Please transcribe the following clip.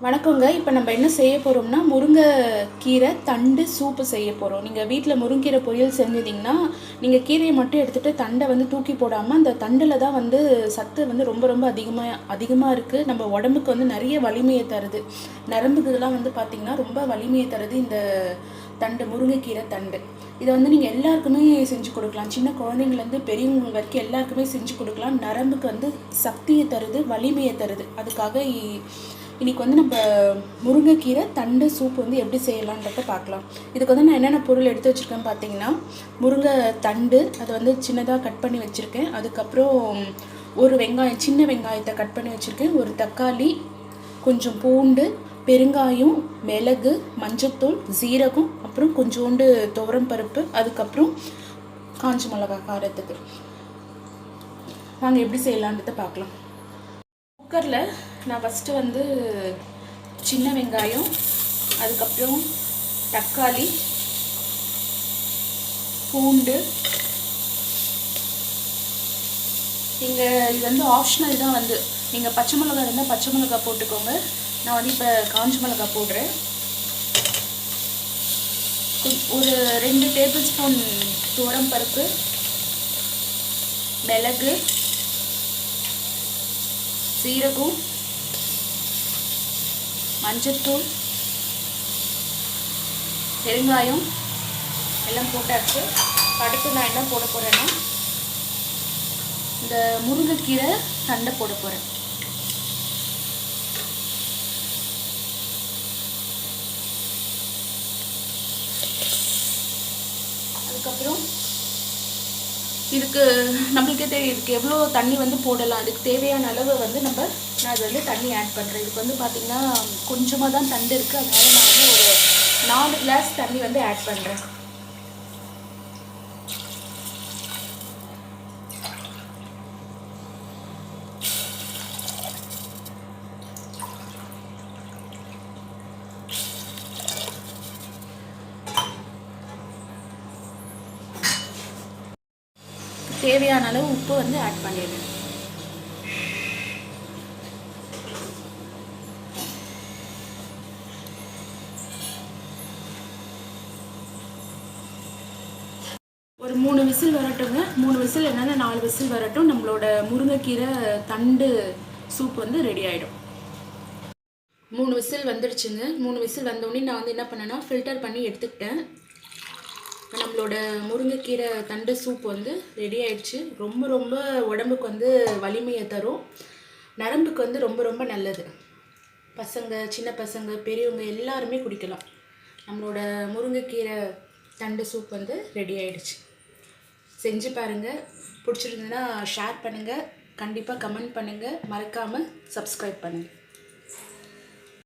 வணக்கங்க. இப்போ நம்ம என்ன செய்ய போகிறோம்னா முருங்கைக்கீரை தண்டு சூப்பு செய்ய போகிறோம். நீங்கள் வீட்டில் முருங்கீரை பொரியல் செஞ்சிட்டிங்கன்னா நீங்கள் கீரையை மட்டும் எடுத்துகிட்டு தண்டை வந்து தூக்கி போடாமல் அந்த தண்டில் தான் வந்து சத்து வந்து ரொம்ப ரொம்ப அதிகமாக இருக்குது. நம்ம உடம்புக்கு வந்து நிறைய வலிமையை தருது. நரம்புக்கெல்லாம் வந்து பார்த்திங்கன்னா ரொம்ப வலிமையை தருது இந்த தண்டு, முருங்கைக்கீரை தண்டு. இதை வந்து நீங்கள் எல்லாருக்குமே செஞ்சு கொடுக்கலாம். சின்ன குழந்தைங்கலேருந்து பெரியவங்க வரைக்கும் எல்லாருக்குமே செஞ்சு கொடுக்கலாம். நரம்புக்கு வந்து சக்தியை தருது, வலிமையை தருது. அதுக்காக இன்றைக்கி வந்து நம்ம முருங்கைக்கீரை தண்டு சூப் வந்து எப்படி செய்யலான்றத பார்க்கலாம். இதுக்கு வந்து நான் என்னென்ன பொருள் எடுத்து வச்சுருக்கேன்னு பார்த்தீங்கன்னா, முருங்கை தண்டு அதை வந்து சின்னதாக கட் பண்ணி வச்சுருக்கேன். அதுக்கப்புறம் ஒரு வெங்காயம், சின்ன வெங்காயத்தை கட் பண்ணி வச்சுருக்கேன். ஒரு தக்காளி, கொஞ்சம் பூண்டு, பெருங்காயம், மிளகு, மஞ்சத்தூள், ஜீரகம், அப்புறம் கொஞ்சோண்டு துவரம் பருப்பு, அதுக்கப்புறம் காஞ்ச மிளகாய் காரத்துக்கு. நாங்கள் எப்படி செய்யலான்றதை பார்க்கலாம். குக்கரில் நான் ஃபஸ்ட்டு வந்து சின்ன வெங்காயம், அதுக்கப்புறம் தக்காளி, பூண்டு, இது வந்து ஆப்ஷனல் தான். வந்து நீங்கள் பச்சை மிளகாய் இருந்தால் பச்சை மிளகாய் போட்டுக்கோங்க. நான் வந்து இப்போ காஞ்ச மிளகாய் போடுறேன். ஒரு 2 டேபிள் ஸ்பூன் துவரம் பருப்பு, மிளகு, சீரகம், மஞ்சத்தூள், பெருங்காயம் எல்லாம் போட்டாச்சு. அடுத்து நான் என்ன போட போகிறேன்னா இந்த முருங்கைக்கீரை தண்டை போட போகிறேன். அதுக்கப்புறம் இதுக்கு நம்மளுக்கே தெரியும் இதுக்கு எவ்வளோ தண்ணி வந்து போடலாம். அதுக்கு தேவையான அளவு வந்து நான் அது வந்து தண்ணி ஆட் பண்ணுறேன். இதுக்கு வந்து பார்த்திங்கன்னா கொஞ்சமாக தான் தண்டு இருக்குது. அதனால நான் வந்து ஒரு 4 கிளாஸ் தண்ணி வந்து ஆட் பண்ணுறேன். தேவையான அளவு உப்பு வந்து ஆட் பண்ணிடுறேன். ஒரு 3 விசில் வரட்டுங்க. 3 விசில் என்னன்னா 4 விசில் வரட்டும். நம்மளோட முருங்கைக்கீரை தண்டு சூப் வந்து ரெடி ஆகிடும். 3 விசில் வந்துடுச்சுங்க. 3 விசில் வந்தோடனே நான் வந்து என்ன பண்ணேன்னா ஃபில்டர் பண்ணி எடுத்துக்கிட்டேன். நம்மளோட முருங்கைக்கீரை தண்டு சூப் வந்து ரெடி ஆயிடுச்சு. ரொம்ப ரொம்ப உடம்புக்கு வந்து வலிமையை தரும். நரம்புக்கு வந்து ரொம்ப ரொம்ப நல்லது. பசங்க, சின்ன பசங்க, பெரியவங்க எல்லாருமே குடிக்கலாம். நம்மளோட முருங்கைக்கீரை தண்டு சூப் வந்து ரெடி ஆயிடுச்சு. செஞ்சு பாருங்கள். பிடிச்சிருந்ததுன்னா ஷேர் பண்ணுங்கள். கண்டிப்பாக கமெண்ட் பண்ணுங்கள். மறக்காமல் சப்ஸ்கிரைப் பண்ணுங்கள்.